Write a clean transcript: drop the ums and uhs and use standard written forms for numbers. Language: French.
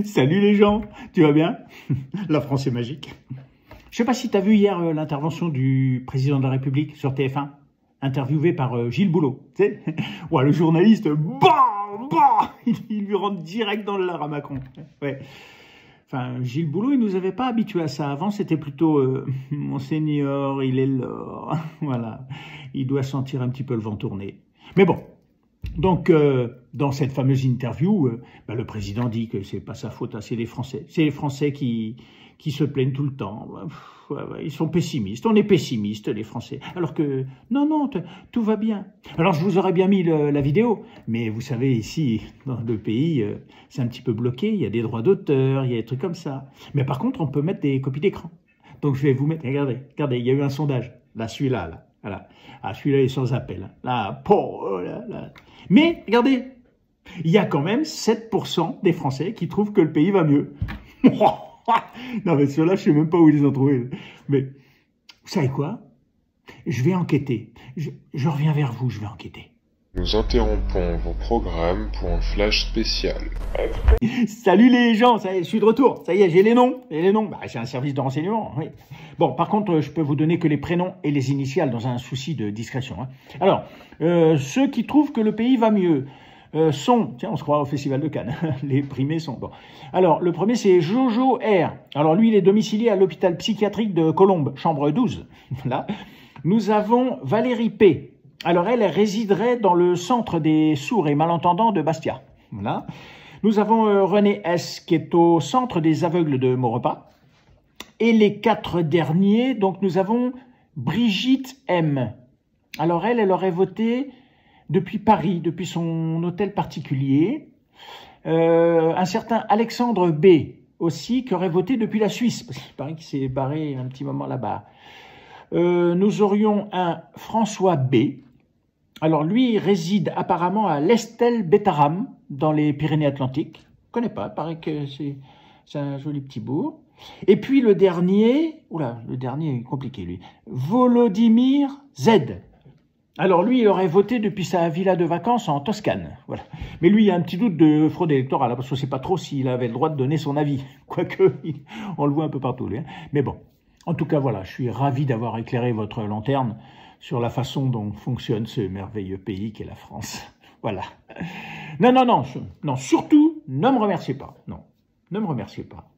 Salut les gens, tu vas bien? La France est magique. Je sais pas si tu as vu hier l'intervention du président de la République sur TF1, interviewé par Gilles Boulot. Tu sais, ouais, le journaliste, il lui rentre direct dans le lard à Macron. Ouais. Enfin, Gilles Boulot, il nous avait pas habitués à ça. Avant, c'était plutôt Monseigneur, il est là. Voilà, il doit sentir un petit peu le vent tourner. Mais bon. Donc, dans cette fameuse interview, le président dit que c'est pas sa faute, hein, c'est les Français. C'est les Français qui se plaignent tout le temps. Ils sont pessimistes. On est pessimistes, les Français. Alors que, non, tout va bien. Alors, je vous aurais bien mis la vidéo, mais vous savez, ici, dans le pays, c'est un petit peu bloqué. Il y a des droits d'auteur, il y a des trucs comme ça. Mais par contre, on peut mettre des copies d'écran. Donc, je vais vous mettre, regardez, il y a eu un sondage. Là, celui-là, là. Voilà. Ah, celui-là est sans appel. Là, là. Mais, regardez, il y a quand même 7% des Français qui trouvent que le pays va mieux. Non, mais ceux-là, je ne sais même pas où ils les ont trouvés. Mais, vous savez quoi? Je vais enquêter. Je reviens vers vous, je vais enquêter. Nous interrompons vos programmes pour un flash spécial. Salut les gens, ça y est, je suis de retour. Ça y est, j'ai les noms. C'est un service de renseignement. Oui. Bon, par contre, je peux vous donner que les prénoms et les initiales dans un souci de discrétion. Hein. Alors, ceux qui trouvent que le pays va mieux sont... Tiens, on se croit au Festival de Cannes. Les primés sont... Bon. Alors, le premier, c'est Jojo R. Alors, lui, il est domicilié à l'hôpital psychiatrique de Colombes, chambre 12. Là. Nous avons Valérie P. Alors, elle résiderait dans le centre des sourds et malentendants de Bastia. Voilà. Nous avons René S. qui est au centre des aveugles de Maurepas. Et les 4 derniers, donc nous avons Brigitte M. Alors, elle aurait voté depuis Paris, depuis son hôtel particulier. Un certain Alexandre B. aussi, qui aurait voté depuis la Suisse. Parce qu'il paraît qu'il s'est barré un petit moment là-bas. Nous aurions un François B. Alors lui, il réside apparemment à l'Estel-Bétaram, dans les Pyrénées-Atlantiques. Je ne connais pas, il paraît que c'est un joli petit bourg. Et puis le dernier est compliqué lui, Volodymyr Z. Alors lui, il aurait voté depuis sa villa de vacances en Toscane. Voilà. Mais lui, il y a un petit doute de fraude électorale, parce qu'on ne sait pas trop s'il avait le droit de donner son avis. Quoique, on le voit un peu partout. Lui, hein. Mais bon, en tout cas, voilà, je suis ravi d'avoir éclairé votre lanterne sur la façon dont fonctionne ce merveilleux pays qu'est la France. Voilà. Non, surtout, ne me remerciez pas. Non, ne me remerciez pas.